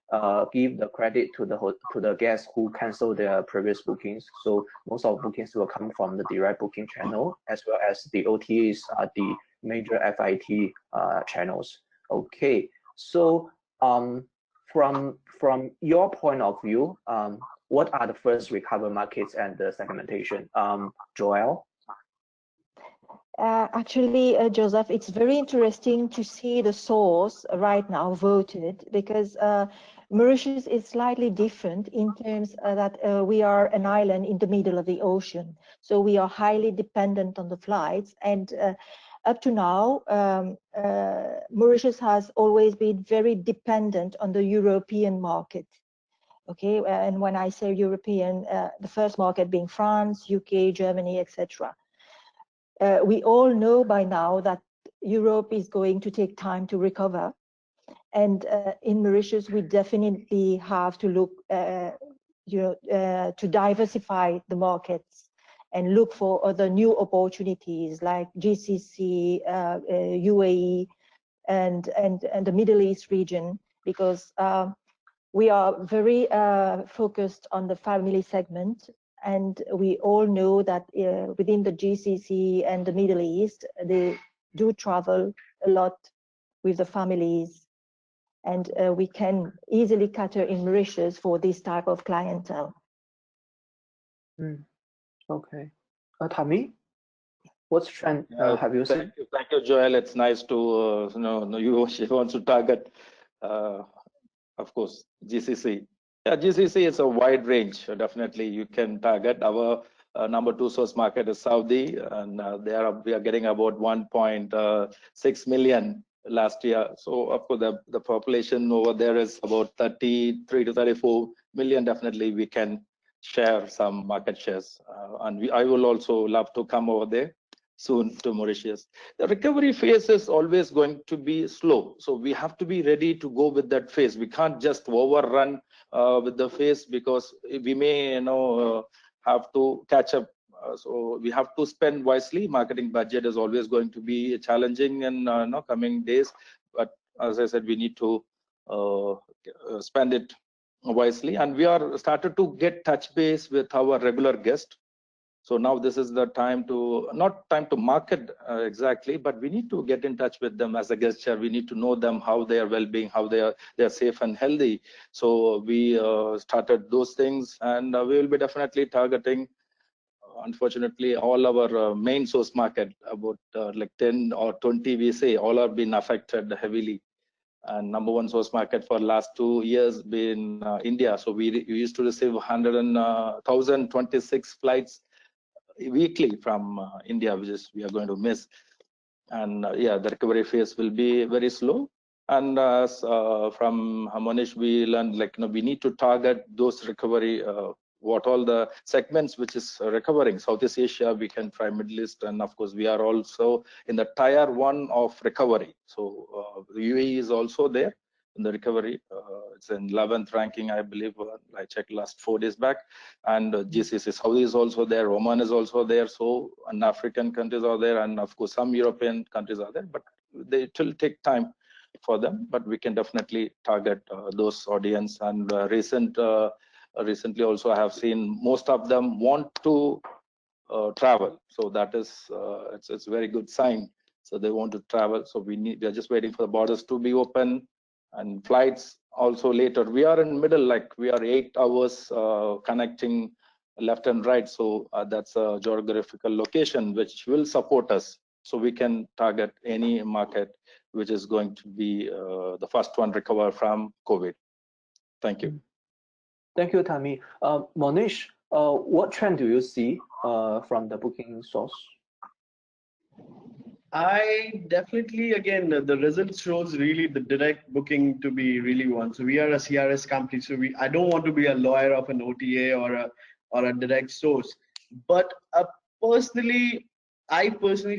give the credit to the guests who cancel their previous bookings. So most of bookings will come from the direct booking channel, as well as the OTAs are the major FIT channels. Okay, so from your point of view, what are the first recover markets and the segmentation? Joel? Actually, Joseph, it's very interesting to see the source right now voted, because Mauritius is slightly different in terms that we are an island in the middle of the ocean. So we are highly dependent on the flights. And up to now, Mauritius has always been very dependent on the European market. Okay, and when I say European, the first market being France, UK, Germany, etc. We all know by now that Europe is going to take time to recover. And in Mauritius, we definitely have to look, to diversify the markets and look for other new opportunities like GCC, UAE, and the Middle East region, because we are very focused on the family segment. And we all know that within the GCC and the Middle East, they do travel a lot with the families. And we can easily cater in Mauritius for this type of clientele. Okay. Tammy, what trend have you seen? Thank you, Joel. It's nice to know you want to target, of course, GCC. Yeah, GCC is a wide range. Definitely, you can target. Our number 2 source market is Saudi, and we are getting about 1.6 million last year. So, of course, the population over there is about 33 to 34 million. Definitely, we can share some market shares, and I will also love to come over there soon to Mauritius. The recovery phase is always going to be slow, so we have to be ready to go with that phase. We can't just overrun with the phase, because we may have to catch up. So we have to spend wisely. Marketing budget is always going to be challenging in coming days, but as I said, we need to spend it wisely. And we are started to get touch base with our regular guests. So now this is the time to, not time to market exactly, but we need to get in touch with them as a guest share. We need to know them, how they are well-being, how they are safe and healthy. So we started those things, and we will be definitely targeting, unfortunately, all our main source market, about like 10 or 20, we say, all have been affected heavily. And number 1 source market for last 2 years been India. So we used to receive 1,026 flights weekly from India, which is we are going to miss. And yeah, the recovery phase will be very slow. And from Monish, we learned, like, we need to target those recovery, what all the segments which is recovering. Southeast Asia, we can try Middle East, and of course we are also in the tier 1 of recovery. So UAE is also there in the recovery. It's in 11th ranking, I believe. I checked last 4 days back. And GCC, Saudi is also there, Oman is also there. So, and African countries are there, and of course some European countries are there, but it will take time for them. But we can definitely target those audience. And recently also I have seen most of them want to travel. So that is it's a very good sign. So they want to travel. So we are just waiting for the borders to be open, and flights also later. We are in middle, like we are 8 hours connecting left and right. So that's a geographical location which will support us. So we can target any market which is going to be the first one recover from COVID. Thank you. Thank you, Tammy. Monish, what trend do you see from the booking source? I definitely, again, the results shows really the direct booking to be really one. So we are a CRS company, so I don't want to be a lawyer of an OTA or a direct source. But I personally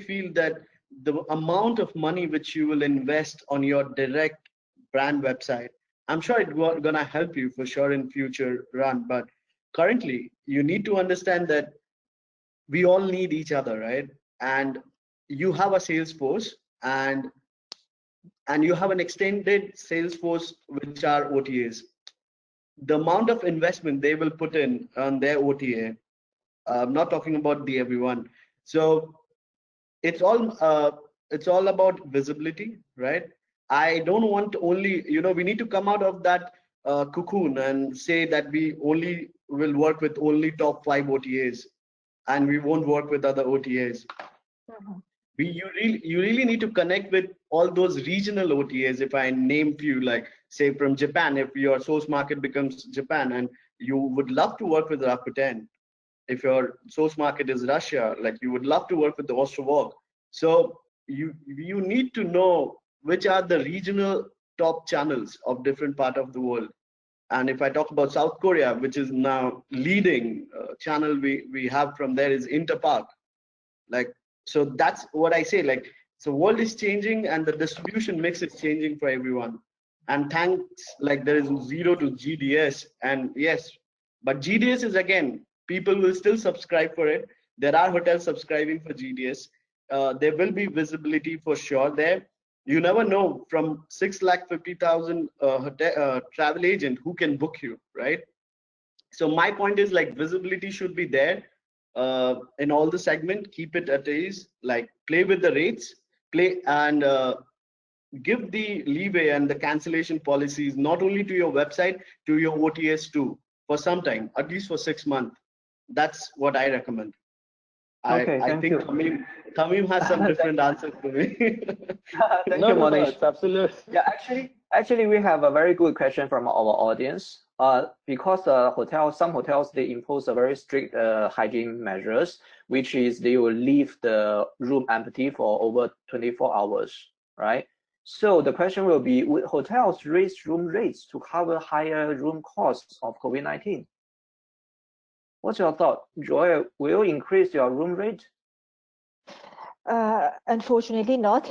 feel that the amount of money which you will invest on your direct brand website, I'm sure it's gonna help you for sure in future run. But currently, you need to understand that we all need each other, right? And you have a sales force, and you have an extended sales force which are OTAs. The amount of investment they will put in on their OTA, I'm not talking about the everyone. So it's all about visibility, right? I don't want to only, we need to come out of that cocoon and say that we only will work with only top 5 OTAs and we won't work with other OTAs. you really need to connect with all those regional OTAs. If I name few, like say from Japan, if your source market becomes Japan and you would love to work with Rakuten, if your source market is Russia, like you would love to work with the Ostrovog. So you need to know which are the regional top channels of different part of the world. And if I talk about South Korea, which is now leading channel we have from there is Interpark. Like, so that's what I say, like, so world is changing and the distribution mix is changing for everyone. And thanks, like there is 0 to GDS, and yes, but GDS is, again, people will still subscribe for it. There are hotels subscribing for GDS. There will be visibility for sure there. You never know from 6,50,000 travel agent who can book you, right? So my point is, like, visibility should be there in all the segment. Keep it at ease, like play with the rates, play and give the leeway and the cancellation policies not only to your website, to your OTS too, for some time, at least for 6 months. That's what I recommend. Okay, I think Tamim has some different answers for me. Thank you, Monish. It's absolutely. Yeah, actually, we have a very good question from our audience. Because some hotels, they impose a very strict hygiene measures, which is they will leave the room empty for over 24 hours, right? So the question will be, would hotels raise room rates to cover higher room costs of COVID-19? What's your thought, Joy? Will you increase your room rate? Unfortunately not.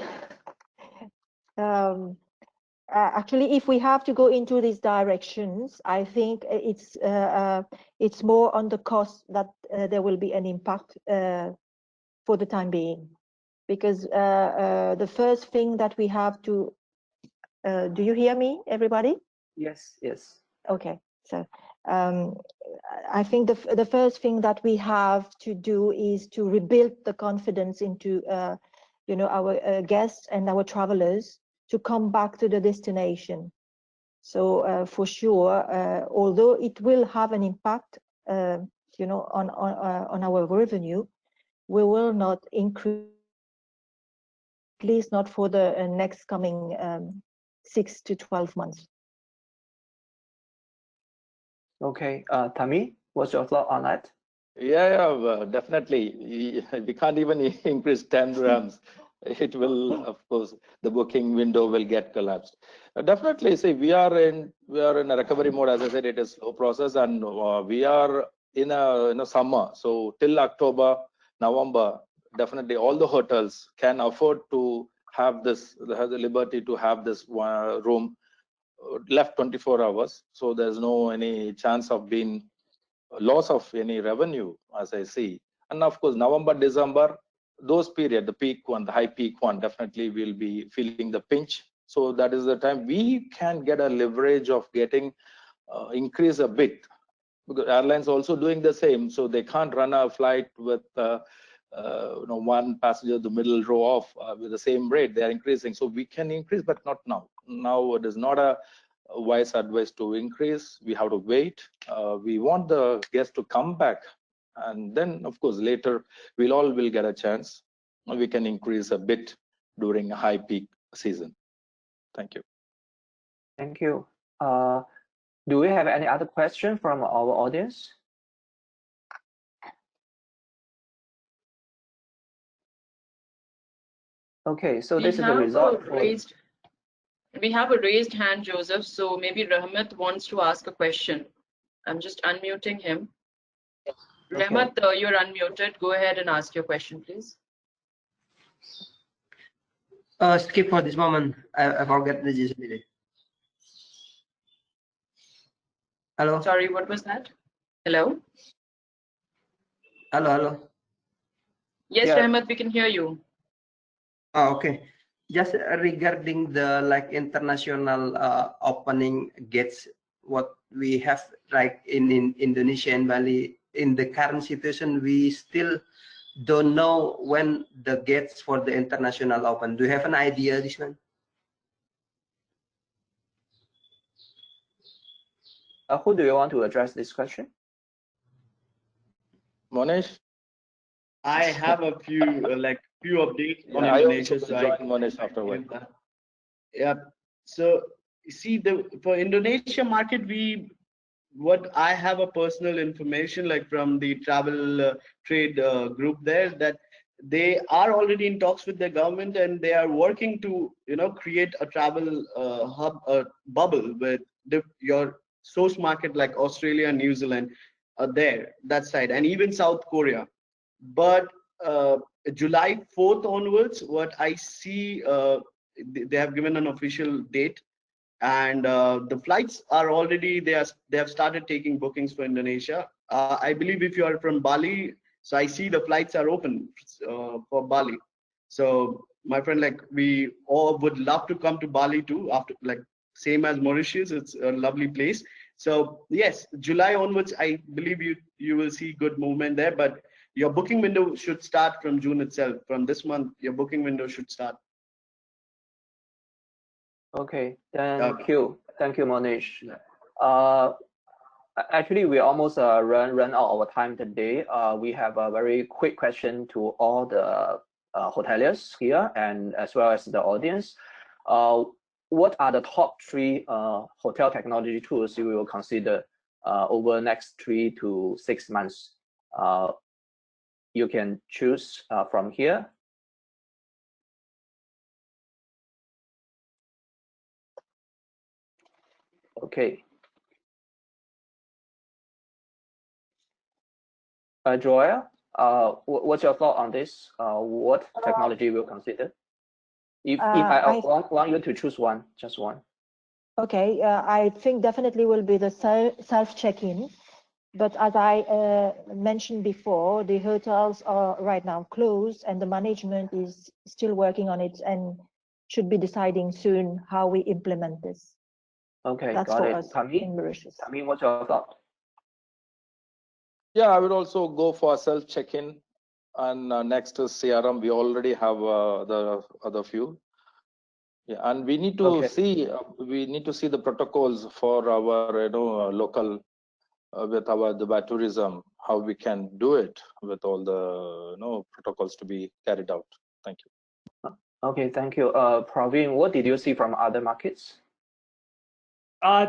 Actually, if we have to go into these directions, I think it's more on the cost that there will be an impact for the time being, because the first thing that we have to do you hear me, everybody? Yes. Okay, so I think the first thing that we have to do is to rebuild the confidence into our guests and our travelers to come back to the destination. So for sure, although it will have an impact, on our revenue, we will not increase, at least not for the next coming 6 to 12 months. Okay, Tami, what's your thought on that? Yeah, definitely. We can't even increase 10 grams. It will, of course, the booking window will get collapsed. Definitely, see, we are in a recovery mode. As I said, it is slow process, and we are in a summer. So till October, November, definitely all the hotels can afford to have the liberty to have this room left 24 hours. So there's no any chance of being loss of any revenue, as I see. And of course, November, December, those period, the peak one, the high peak one, definitely will be feeling the pinch. So that is the time we can get a leverage of getting increase a bit, because airlines also doing the same. So they can't run a flight with one passenger the middle row off with the same rate. They are increasing, so we can increase, but not now. Now it is not a wise advice to increase. We have to wait. We want the guests to come back, and then of course later we'll all get a chance. We can increase a bit during a high peak season. Thank you. Thank you. Do we have any other question from our audience? Okay, so this is the result. We have a raised hand, Joseph, so maybe Rahmat wants to ask a question. I'm just unmuting him. Okay. Rahmat, you're unmuted. Go ahead and ask your question, please. Skip for this moment. I forget the username. Hello? Sorry, what was that? Hello? Hello. Yes, yeah. Rahmat, we can hear you. Oh, okay. Just regarding the international opening gates, what we have in Indonesia and Bali, in the current situation, we still don't know when the gates for the international open. Do you have an idea this one? Who do you want to address this question? Monish? I have a few few updates on Yeah, Indonesia. I also join Monish afterward. Yeah. So see, for Indonesia market, what I have a personal information like from the travel trade group there, that they are already in talks with the government and they are working to create a travel hub bubble with your source market like Australia and New Zealand there, that side, and even South Korea. But July 4th onwards, what I see, they have given an official date, and the flights are already they have started taking bookings for Indonesia. I believe if you are from Bali, so I see the flights are open for Bali. So my friend, like we all would love to come to Bali too, after like same as Mauritius. It's a lovely place. So yes, July onwards, I believe you will see good movement there, but your booking window should start from June itself. From this month, your booking window should start. Okay, thank you, Monish. Actually, we almost run out of time today. We have a very quick question to all the hoteliers here and as well as the audience. What are the top 3 hotel technology tools you will consider over the next 3 to 6 months? You can choose from here. Okay. Joel, what's your thought on this? What technology we'll consider? If I want you to choose one, just one. Okay, I think definitely will be the self check-in. But as I mentioned before, the hotels are right now closed and the management is still working on it and should be deciding soon how we implement this. Okay, that's got for it. us in Mauritius. Tami, what's your thought? Yeah, I would also go for self check-in, and next is CRM. We already have the other few. Yeah, and we need to see the protocols for our local with the tourism, how we can do it with all the protocols to be carried out. Thank you. Okay, thank you. Praveen, what did you see from other markets?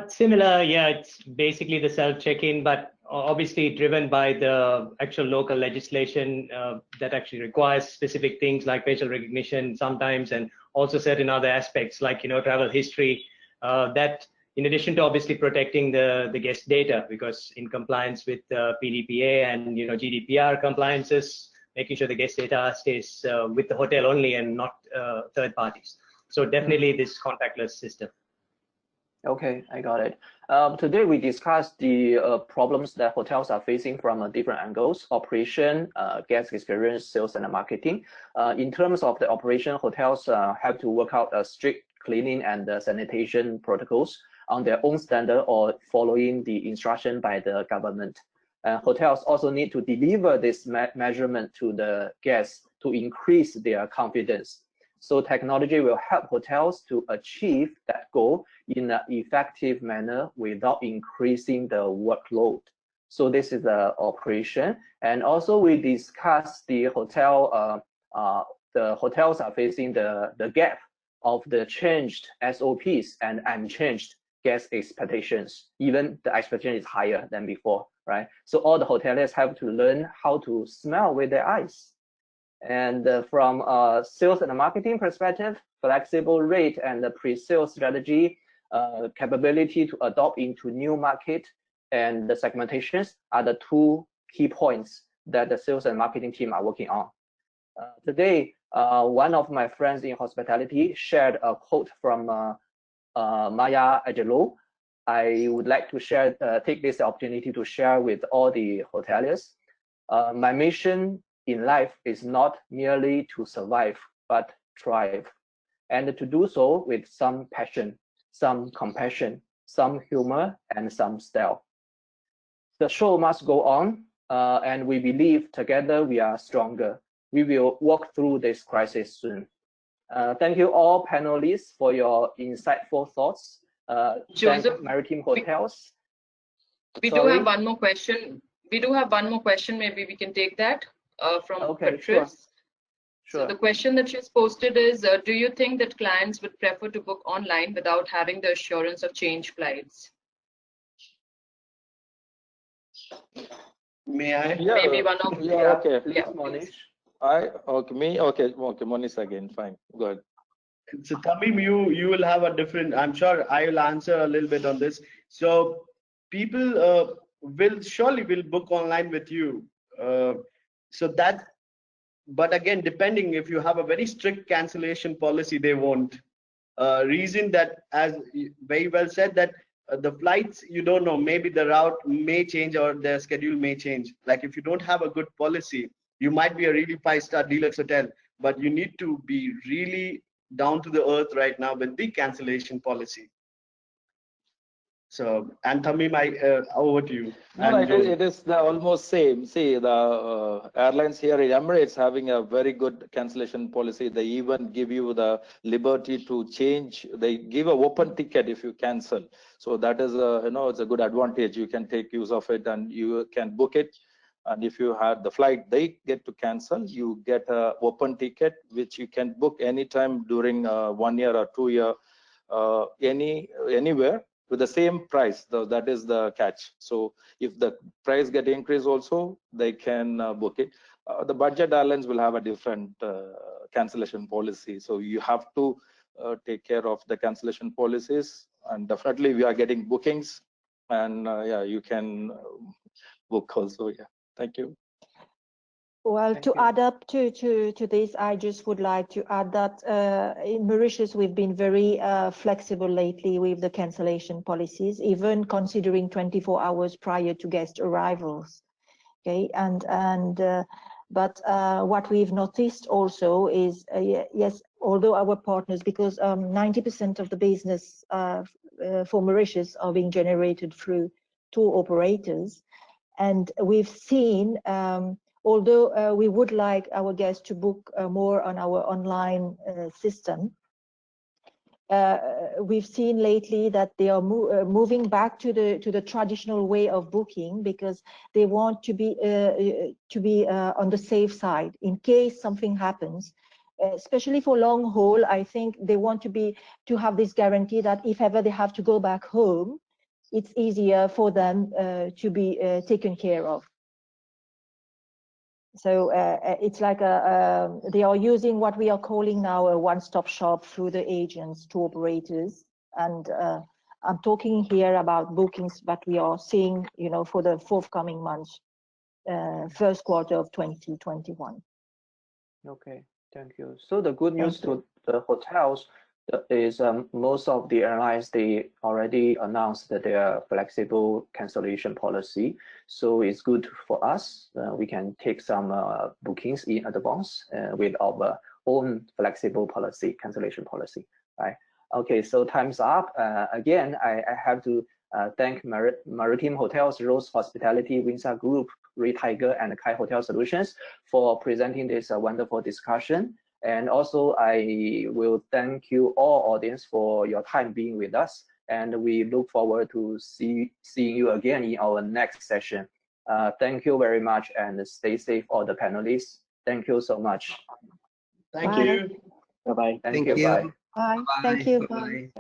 Similar, yeah, it's basically the self check-in, but obviously driven by the actual local legislation that actually requires specific things like facial recognition sometimes, and also certain other aspects like travel history that, in addition to obviously protecting the guest data, because in compliance with PDPA and GDPR compliances, making sure the guest data stays with the hotel only and not third parties. So definitely this contactless system. Okay, I got it. Today we discussed the problems that hotels are facing from different angles: operation, guest experience, sales, and marketing. In terms of the operation, hotels have to work out strict cleaning and sanitation protocols on their own standard or following the instruction by the government. Hotels also need to deliver this measurement to the guests to increase their confidence. So technology will help hotels to achieve that goal in an effective manner without increasing the workload. So this is the operation. And also we discussed the hotel, the hotels are facing the gap of the changed SOPs and unchanged guest expectations. Even the expectation is higher than before, right? So all the hoteliers have to learn how to smell with their eyes. And from a sales and marketing perspective, flexible rate and the pre-sales strategy, capability to adopt into new market, and the segmentations are the 2 key points that the sales and marketing team are working on. Today, one of my friends in hospitality shared a quote from Maya Angelou. I would like to take this opportunity to share with all the hoteliers. My mission in life is not merely to survive, but thrive, and to do so with some passion, some compassion, some humor, and some style. The show must go on, and we believe together we are stronger. We will walk through this crisis soon. Thank you all panelists for your insightful thoughts. Joseph, Maritime Hotels. We do have one more question. Maybe we can take that from Patrice. Sure. So the question that she's posted is, do you think that clients would prefer to book online without having the assurance of change flights? May I? Yeah, Maybe one of okay. Please, Yeah, Monish. Okay, Monish again, fine, go ahead. So Tamim, you will have a different. I'm sure I will answer a little bit on this. So people will surely will book online with you. So that, but again, depending if you have a very strict cancellation policy, they won't. Reason that, as very well said, that the flights, you don't know, maybe the route may change or the schedule may change. Like if you don't have a good policy, you might be a really 5-star deluxe hotel, but you need to be really down to the earth right now with the cancellation policy. So, and Tamim, over to you. No, it is the almost same. See, the airlines here in Emirates having a very good cancellation policy. They even give you the liberty to change. They give a open ticket if you cancel. So that is it's a good advantage. You can take use of it and you can book it. And if you had the flight, they get to cancel. You get a open ticket which you can book anytime during 1 year or 2 year, anywhere, with the same price. That is the catch. So if the price get increased also, they can book it. The budget airlines will have a different cancellation policy. So you have to take care of the cancellation policies. And definitely we are getting bookings. And yeah, you can book also. Yeah, thank you. Well, Thank to you. add up to this, I just would like to add that in Mauritius, we've been very flexible lately with the cancellation policies, even considering 24 hours prior to guest arrivals. Okay, but what we've noticed also is, yes, although our partners, because 90% of the business for Mauritius are being generated through tour operators, and we've seen, although we would like our guests to book more on our online system, we've seen lately that they are moving back to the traditional way of booking, because they want to be on the safe side in case something happens. Especially for long haul, I think they want to have this guarantee that if ever they have to go back home, it's easier for them to be taken care of. So it's like they are using what we are calling now a one-stop shop through the agents to operators. And I'm talking here about bookings that we are seeing, for the forthcoming months, first quarter of 2021. Okay, thank you. So the good news to the hotels is most of the airlines, they already announced that their flexible cancellation policy. So it's good for us. We can take some bookings in advance with our own flexible policy, cancellation policy, right? Okay, so time's up. Again, I have to thank Maritime Hotels, Rose Hospitality, Windsor Group, Red Tiger, and Kai Hotel Solutions for presenting this wonderful discussion. And also, I will thank you all audience for your time being with us. And we look forward to seeing you again in our next session. Thank you very much, and stay safe, all the panelists. Thank you so much. Thank Bye. you. Bye-bye. Thank you. Bye. Bye. Thank you. Bye.